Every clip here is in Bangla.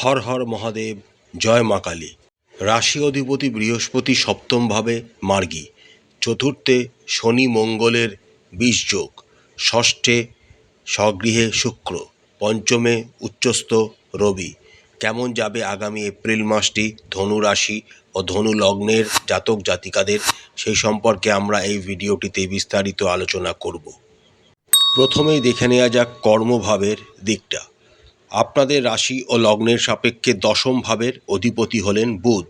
হর হর মহাদেব, জয় মা কালী। রাশি অধিপতি বৃহস্পতি সপ্তমভাবে মার্গী, চতুর্থে শনি মঙ্গলের ২০ যোগ, ষষ্ঠে স্বগৃহে শুক্র, পঞ্চমে উচ্চস্থ রবি। কেমন যাবে আগামী এপ্রিল মাসটি ধনু রাশি ও ধনু লগ্নের জাতক জাতিকাদের, সেই সম্পর্কে আমরা এই ভিডিওটিতে বিস্তারিত আলোচনা করব। প্রথমেই দেখে নেওয়া যাক কর্মভাবের দিকটা। আপনাদের রাশি ও লগ্নের সাপেক্ষে দশম ভাবের অধিপতি হলেন বুধ।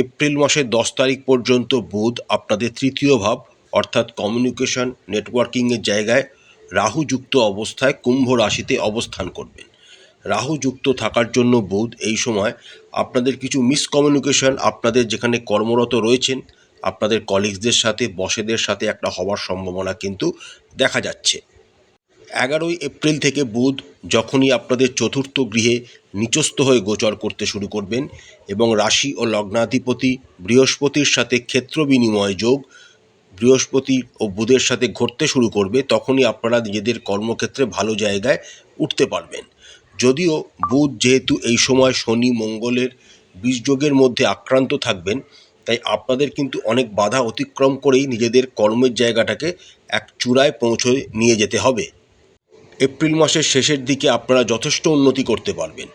এপ্রিল মাসের 10 তারিখ পর্যন্ত বুধ আপনাদের তৃতীয় ভাব অর্থাৎ কমিউনিকেশন নেটওয়ার্কিংয়ের জায়গায় রাহুযুক্ত অবস্থায় কুম্ভ রাশিতে অবস্থান করবেন। রাহুযুক্ত থাকার জন্য বুধ এই সময় আপনাদের কিছু মিসকমিউনিকেশন, আপনাদের যেখানে কর্মরত রয়েছেন আপনাদের কলিগসদের সাথে, বসেদের সাথে একটা হওয়ার সম্ভাবনা কিন্তু দেখা যাচ্ছে। 11ই এপ্রিল থেকে বুধ যখনই আপনাদের চতুর্থ গৃহে নিচস্থ হয়ে গোচর করতে শুরু করবেন এবং রাশি ও লগ্নাধিপতি বৃহস্পতির সাথে ক্ষেত্র বিনিময় যোগ বৃহস্পতি ও বুধের সাথে ঘটতে শুরু করবে, তখনই আপনারা নিজেদের কর্মক্ষেত্রে ভালো জায়গায় উঠতে পারবেন। যদিও বুধ যেহেতু এই সময় শনি মঙ্গলের ২০ যোগের মধ্যে আক্রান্ত থাকবেন, তাই আপনাদের কিন্তু অনেক বাধা অতিক্রম করেই নিজেদের কর্মের জায়গাটাকে এক চূড়ায় পৌঁছে নিয়ে যেতে হবে। এপ্রিল মাসের শেষের দিকে আপনারা যথেষ্ট উন্নতি করতে পারবেন।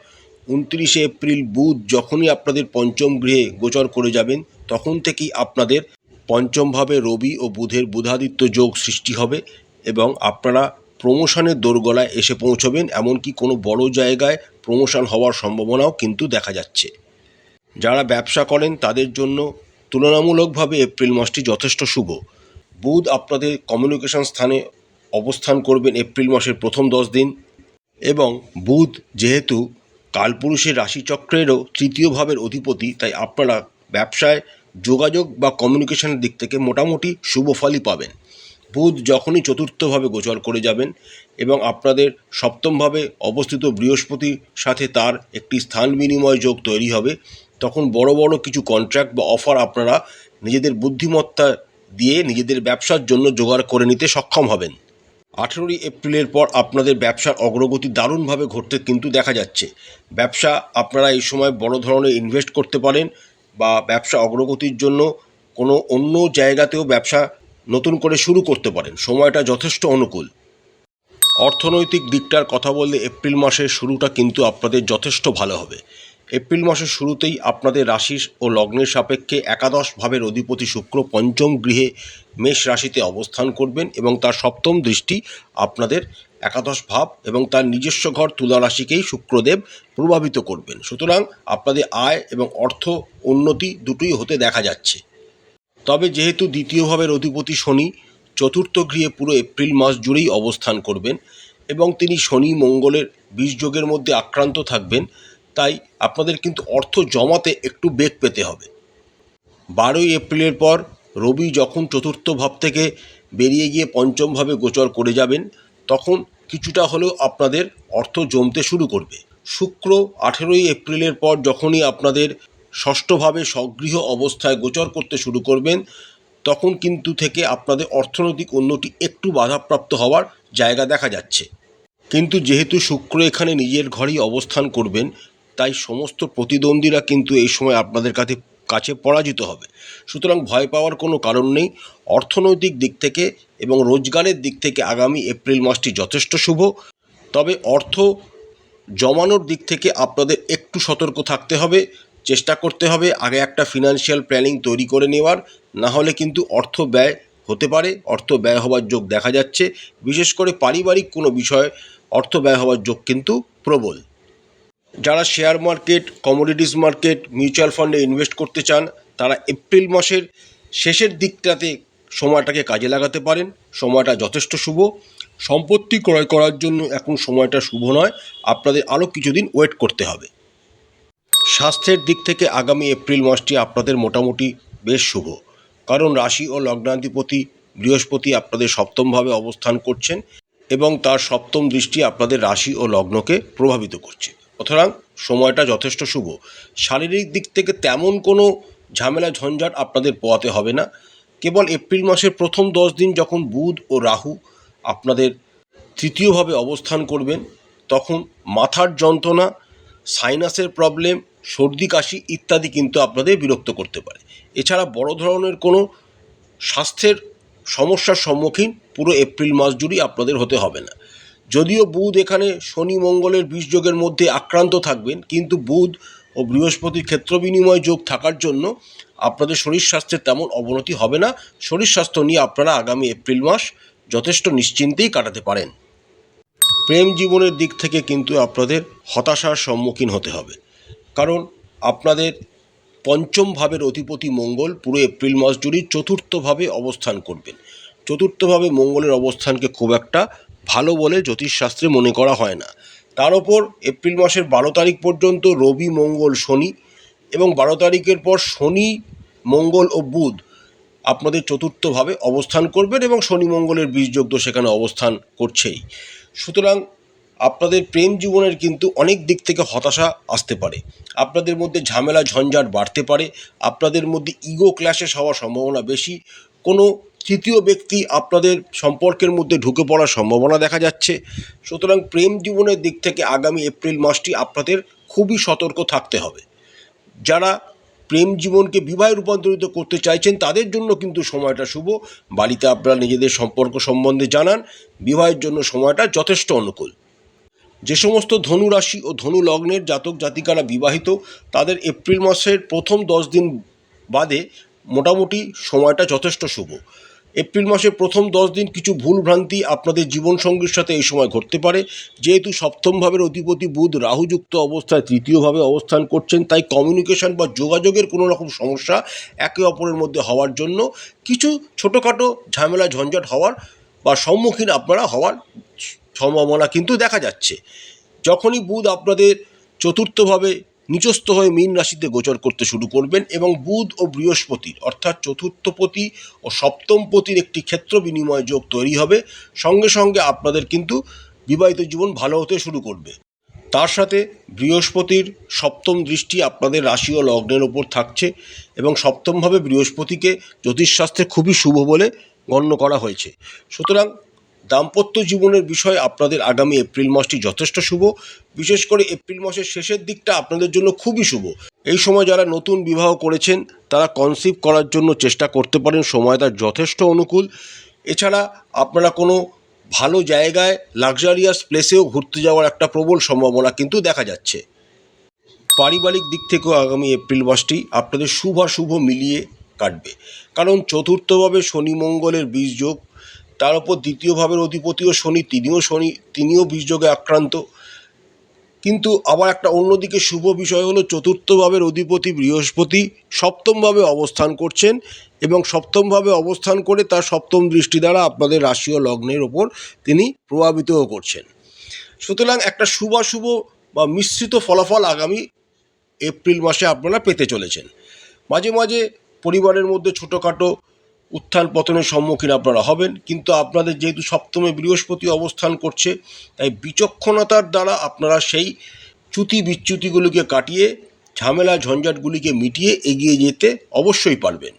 29শে এপ্রিল বুধ যখনই আপনাদের পঞ্চম গৃহে গোচর করে যাবেন, তখন থেকেই আপনাদের পঞ্চমভাবে রবি ও বুধের বুধাদিত্য যোগ সৃষ্টি হবে এবং আপনারা প্রমোশনের দোরগোড়ায় এসে পৌঁছবেন। এমনকি কোনো বড় জায়গায় প্রমোশন হওয়ার সম্ভাবনাও কিন্তু দেখা যাচ্ছে। যারা ব্যবসা করেন তাদের জন্য তুলনামূলকভাবে এপ্রিল মাসটি যথেষ্ট শুভ। বুধ আপনাদের কমিউনিকেশন স্থানে অবস্থান করবেন এপ্রিল মাসের প্রথম 10 দিন, এবং বুধ যেহেতু কালপুরুষের রাশিচক্রেরও তৃতীয় ভাবের অধিপতি, তাই আপনারা ব্যবসায় যোগাযোগ বা কমিউনিকেশনের দিক থেকে মোটামুটি শুভ ফলই পাবেন। বুধ যখনই চতুর্থভাবে গোচর করে যাবেন এবং আপনাদের সপ্তমভাবে অবস্থিত বৃহস্পতির সাথে তার একটি স্থান বিনিময় যোগ তৈরি হবে, তখন বড় বড় কিছু কন্ট্রাক্ট বা অফার আপনারা নিজেদের বুদ্ধিমত্তা দিয়ে নিজেদের ব্যবসার জন্য জোগাড় করে নিতে সক্ষম হবেন। 18ই এপ্রিলের পর আপনাদের ব্যবসার অগ্রগতি দারুণভাবে ঘটতে কিন্তু দেখা যাচ্ছে। ব্যবসা আপনারা এই সময় বড় ধরনের ইনভেস্ট করতে পারেন বা ব্যবসা অগ্রগতির জন্য কোনো অন্য জায়গাতেও ব্যবসা নতুন করে শুরু করতে পারেন। সময়টা যথেষ্ট অনুকূল। অর্থনৈতিক দিকটার কথা বললে এপ্রিল মাসের শুরুটা কিন্তু আপনাদের যথেষ্ট ভালো হবে। এপ্রিল মাসের শুরুতেই আপনাদের রাশি ও লগ্নের সাপেক্ষে একাদশ ভাবের অধিপতি শুক্র পঞ্চম গৃহে মেষ রাশিতে অবস্থান করবেন এবং তার সপ্তম দৃষ্টি আপনাদের একাদশ ভাব এবং তার নিজস্ব ঘর তুলা রাশিকেই শুক্রদেব প্রভাবিত করবেন। সুতরাং আপনাদের আয় এবং অর্থ উন্নতি দুটোই হতে দেখা যাচ্ছে। তবে যেহেতু দ্বিতীয় ভাবের অধিপতি শনি চতুর্থ গৃহে পুরো এপ্রিল মাস জুড়েই অবস্থান করবেন এবং তিনি শনি মঙ্গলের ২০ যোগের মধ্যে আক্রান্ত থাকবেন, তাই আপনাদের কিন্তু অর্থ জমাতে একটু বেগ পেতে হবে। 12ই এপ্রিলের পর রবি যখন চতুর্থ ভাব থেকে বেরিয়ে গিয়ে পঞ্চম ভাবে গোচর করে যাবেন, তখন কিছুটা হলেও আপনাদের অর্থ জমতে শুরু করবে। শুক্র 18ই এপ্রিলের পর যখনই আপনাদের ষষ্ঠভাবে স্বগৃহ অবস্থায় গোচর করতে শুরু করবেন, তখন কিন্তু থেকে আপনাদের অর্থনৈতিক উন্নতি একটু বাধাপ্রাপ্ত হওয়ার জায়গা দেখা যাচ্ছে। কিন্তু যেহেতু শুক্র এখানে নিজের ঘরেই অবস্থান করবেন, তাই সমস্ত প্রতিদ্বন্দ্বীরা কিন্তু এই সময় আপনাদের কাছে পরাজিত হবে। সুতরাং ভয় পাওয়ার কোনো কারণ নেই। অর্থনৈতিক দিক থেকে এবং রোজগারের দিক থেকে আগামী এপ্রিল মাসটি যথেষ্ট শুভ। তবে অর্থ জমানোর দিক থেকে আপনাদের একটু সতর্ক থাকতে হবে, চেষ্টা করতে হবে আগে একটা ফিনান্সিয়াল প্ল্যানিং তৈরি করে নেওয়ার, না হলে কিন্তু অর্থ ব্যয় হতে পারে, অর্থ ব্যয় হওয়ার যোগ দেখা যাচ্ছে। বিশেষ করে পারিবারিক কোনো বিষয়ে অর্থ ব্যয় হওয়ার যোগ কিন্তু প্রবল। যারা share market, commodities market, mutual ফান্ডে ইনভেস্ট করতে চান, তারা এপ্রিল মাসের শেষের দিকটাতে সময়টাকে কাজে লাগাতে পারেন। সময়টা যথেষ্ট শুভ। সম্পত্তি ক্রয় করার জন্য এখন সময়টা শুভ নয়, আপনাদের আরও কিছুদিন ওয়েট করতে হবে। স্বাস্থ্যের দিক থেকে আগামী এপ্রিল মাসটি আপনাদের মোটামুটি বেশ শুভ, কারণ রাশি ও লগ্নাধিপতি বৃহস্পতি আপনাদের সপ্তমভাবে অবস্থান করছেন এবং তার সপ্তম দৃষ্টি আপনাদের রাশি ও লগ্নকে প্রভাবিত করছে। সুতরাং সময়টা যথেষ্ট শুভ। শারীরিক দিক থেকে তেমন কোনো ঝামেলা ঝঞ্ঝাট আপনাদের পোহাতে হবে না। কেবল এপ্রিল মাসের প্রথম 10 দিন যখন বুধ ও রাহু আপনাদের তৃতীয়ভাবে অবস্থান করবেন, তখন মাথার যন্ত্রণা, সাইনাসের প্রবলেম, সর্দি কাশি ইত্যাদি কিন্তু আপনাদের বিরক্ত করতে পারে। এছাড়া বড় ধরনের কোনো স্বাস্থ্যের সমস্যার সম্মুখীন পুরো এপ্রিল মাস জুড়েই আপনাদের হতে হবে না। যদিও বুধ এখানে শনি মঙ্গলের বিষযোগের মধ্যে আক্রান্ত থাকবেন, কিন্তু বুধ ও বৃহস্পতির ক্ষেত্র বিনিময় যোগ থাকার জন্য আপনাদের শরীর স্বাস্থ্যের তেমন অবনতি হবে না। শরীর স্বাস্থ্য নিয়ে আপনারা আগামী এপ্রিল মাস যথেষ্ট নিশ্চিন্তেই কাটাতে পারেন। প্রেম জীবনের দিক থেকে কিন্তু আপনাদের হতাশার সম্মুখীন হতে হবে, কারণ আপনাদের পঞ্চম ভাবের অধিপতি মঙ্গল পুরো এপ্রিল মাস জুড়েই চতুর্থভাবে অবস্থান করবেন। চতুর্থভাবে মঙ্গলের অবস্থানকে খুব একটা ভালো বলে জ্যোতিষশাস্ত্রে মনে করা হয় না। তার ওপর এপ্রিল মাসের 12 তারিখ পর্যন্ত রবি, মঙ্গল, শনি এবং 12 তারিখের পর শনি, মঙ্গল ও বুধ আপনাদের চতুর্থভাবে অবস্থান করবেন এবং শনি মঙ্গলের বীজযোগ তো সেখানে অবস্থান করছেই। সুতরাং আপনাদের প্রেম জীবনের কিন্তু অনেক দিক থেকে হতাশা আসতে পারে, আপনাদের মধ্যে ঝামেলা ঝঞ্ঝাট বাড়তে পারে, আপনাদের মধ্যে ইগো ক্ল্যাশেস হওয়ার সম্ভাবনা বেশি, কোনো তৃতীয় ব্যক্তি আপনাদের সম্পর্কের মধ্যে ঢুকে পড়ার সম্ভাবনা দেখা যাচ্ছে। সুতরাং প্রেম জীবনের দিক থেকে আগামী এপ্রিল মাসটি আপনাদের খুবই সতর্ক থাকতে হবে। যারা প্রেম জীবনকে বিবাহে রূপান্তরিত করতে চাইছেন তাদের জন্য কিন্তু সময়টা শুভ। বাড়িতে আপনারা নিজেদের সম্পর্ক সম্বন্ধে জানান, বিবাহের জন্য সময়টা যথেষ্ট অনুকূল। যে সমস্ত ধনু রাশি ও ধনু লগ্নের জাতক জাতিকারা বিবাহিত, তাদের এপ্রিল মাসের প্রথম 10 দিন বাদে মোটামুটি সময়টা যথেষ্ট শুভ। এপ্রিল মাসের প্রথম 10 দিন কিছু ভুলভ্রান্তি আপনাদের জীবনসঙ্গীর সাথে এই সময় ঘটতে পারে। যেহেতু সপ্তম ভাবের অধিপতি বুধ রাহুযুক্ত অবস্থায় তৃতীয়ভাবে অবস্থান করছেন, তাই কমিউনিকেশন বা যোগাযোগের কোনো রকম সমস্যা একে অপরের মধ্যে হওয়ার জন্য কিছু ছোটোখাটো ঝামেলা ঝঞ্ঝাট হওয়ার বা সম্মুখীন আপনারা হওয়ার সম্ভাবনা কিন্তু দেখা যাচ্ছে। যখনই বুধ আপনাদের চতুর্থভাবে নিচস্থ হয়ে মীন রাশিতে গোচর করতে শুরু করবেন এবং বুধ ও বৃহস্পতির অর্থাৎ চতুর্থপতি ও সপ্তমপতির একটি ক্ষেত্র বিনিময় যোগ তৈরি হবে, সঙ্গে সঙ্গে আপনাদের কিন্তু বিবাহিত জীবন ভালো হতে শুরু করবে। তার সাথে বৃহস্পতির সপ্তম দৃষ্টি আপনাদের রাশি ও লগ্নের ওপর থাকছে এবং সপ্তমভাবে বৃহস্পতিকে জ্যোতিষশাস্ত্রে খুবই শুভ বলে গণ্য করা হয়েছে। সুতরাং দাম্পত্য জীবনের বিষয়ে আপনাদের আগামী এপ্রিল মাসটি যথেষ্ট শুভ। বিশেষ করে এপ্রিল মাসের শেষের দিকটা আপনাদের জন্য খুবই শুভ। এই সময় যারা নতুন বিবাহ করেছেন তারা কনসিভ করার জন্য চেষ্টা করতে পারেন, সময়টা যথেষ্ট অনুকূল। এছাড়া আপনারা কোনো ভালো জায়গায় লাক্সারিয়াস প্লেসেও ঘুরতে যাওয়ার একটা প্রবল সম্ভাবনা কিন্তু দেখা যাচ্ছে। পারিবারিক দিক থেকেও আগামী এপ্রিল মাসটি আপনাদের শুভ মিলিয়ে কাটবে, কারণ চতুর্থভাবে শনি মঙ্গলের বীজযোগ, তার উপর দ্বিতীয় ভাবের অধিপতিও শনি, তিনিও বীজযোগে আক্রান্ত। কিন্তু আবার একটা অন্যদিকে শুভ বিষয় হলো চতুর্থ ভাবের অধিপতি বৃহস্পতি সপ্তমভাবে অবস্থান করছেন এবং সপ্তমভাবে অবস্থান করে তার সপ্তম দৃষ্টি দ্বারা আপনাদের রাশি ও লগ্নের ওপর তিনি প্রভাবিতও করছেন। সুতরাং একটা শুভ বা মিশ্রিত ফলাফল আগামী এপ্রিল মাসে আপনারা পেতে চলেছেন। মাঝে মাঝে পরিবারের মধ্যে ছোটোখাটো উত্থান পতনের সম্মুখীন আপনারা হবেন, কিন্তু আপনাদের যেহেতু সপ্তমে বৃহস্পতি অবস্থান করছে, তাই বিচক্ষণতার দ্বারা আপনারা সেই চ্যুতি বিচ্যুতিগুলিকে কাটিয়ে ঝামেলা ঝঞ্ঝাটগুলিকে মিটিয়ে এগিয়ে যেতে অবশ্যই পারবেন।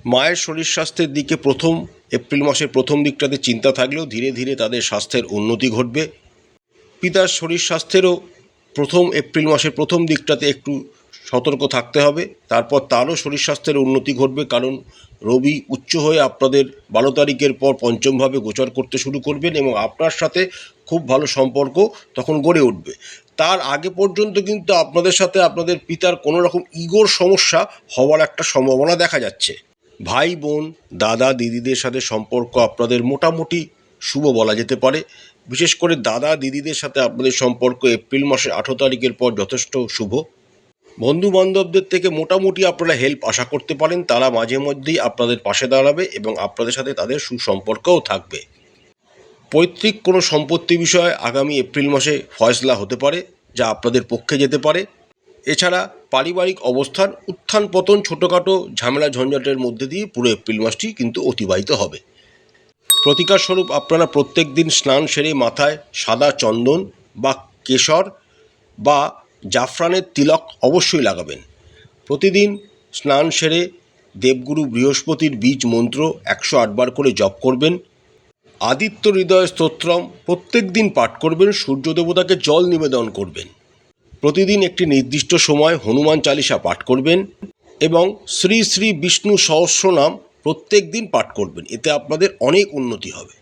মায়ের শরীর স্বাস্থ্যের দিকে এপ্রিল মাসের প্রথম দিকটাতে চিন্তা থাকলেও ধীরে ধীরে তাদের স্বাস্থ্যের উন্নতি ঘটবে। পিতার শরীর স্বাস্থ্যেরও এপ্রিল মাসের প্রথম দিকটাতে একটু সতর্ক থাকতে হবে, তারপর তারও শরীর স্বাস্থ্যের উন্নতি ঘটবে, কারণ রবি উচ্চ হয়ে আপনাদের 12 তারিখের পর পঞ্চমভাবে গোচর করতে শুরু করবেন এবং আপনার সাথে খুব ভালো সম্পর্ক তখন গড়ে উঠবে। তার আগে পর্যন্ত কিন্তু আপনাদের সাথে আপনাদের পিতার কোনো রকম ইগোর সমস্যা হওয়ার একটা সম্ভাবনা দেখা যাচ্ছে। ভাই বোন, দাদা দিদিদের সাথে সম্পর্ক আপনাদের মোটামুটি শুভ বলা যেতে পারে। বিশেষ করে দাদা দিদিদের সাথে আপনাদের সম্পর্ক এপ্রিল মাসের 18 তারিখের পর যথেষ্ট শুভ। বন্ধু বান্ধবদের থেকে মোটামুটি আপনারা হেল্প আশা করতে পারেন, তারা মাঝে মধ্যেই আপনাদের পাশে দাঁড়াবে এবং আপনাদের সাথে তাদের সুসম্পর্কও থাকবে। পৈতৃক কোনো সম্পত্তি বিষয়ে আগামী এপ্রিল মাসে ফয়সলা হতে পারে, যা আপনাদের পক্ষে যেতে পারে। এছাড়া পারিবারিক অবস্থার উত্থান পতন ছোটোখাটো ঝামেলা ঝঞ্ঝাটের মধ্যে দিয়ে পুরো এপ্রিল মাসটি কিন্তু অতিবাহিত হবে। প্রতিকার স্বরূপ আপনারা প্রত্যেক দিন স্নান সেরে মাথায় সাদা চন্দন বা কেশর বা জাফরানের তিলক অবশ্যই লাগাবেন। প্রতিদিন স্নান সেরে দেবগুরু বৃহস্পতির বীজ মন্ত্র 108 বার করে জপ করবেন। আদিত্য হৃদয় স্তোত্রম প্রত্যেক দিন পাঠ করবেন। সূর্য দেবতাকে জল নিবেদন করবেন। প্রতিদিন একটি নির্দিষ্ট সময় হনুমান চালিসা পাঠ করবেন এবং শ্রী শ্রী বিষ্ণু সহস্রনাম প্রত্যেক দিন পাঠ করবেন। এতে আপনাদের অনেক উন্নতি হবে।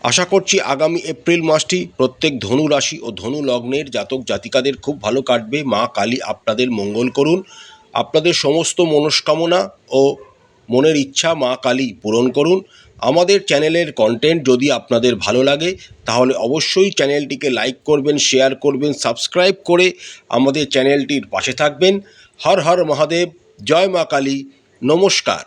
আশা করছি আগামী এপ্রিল মাসটি প্রত্যেক ধনু রাশি ও ধনু লগ্নের জাতক জাতিকাদের খুব ভালো কাটবে। মা কালী আপনাদের মঙ্গল করুন, আপনাদের সমস্ত মনস্কামনা ও মনের ইচ্ছা মা কালী পূরণ করুন। আমাদের চ্যানেলের কন্টেন্ট যদি আপনাদের ভালো লাগে তাহলে অবশ্যই চ্যানেলটিকে লাইক করবেন, শেয়ার করবেন, সাবস্ক্রাইব করে আমাদের চ্যানেলটির পাশে থাকবেন। হর হর মহাদেব, জয় মা কালী, নমস্কার।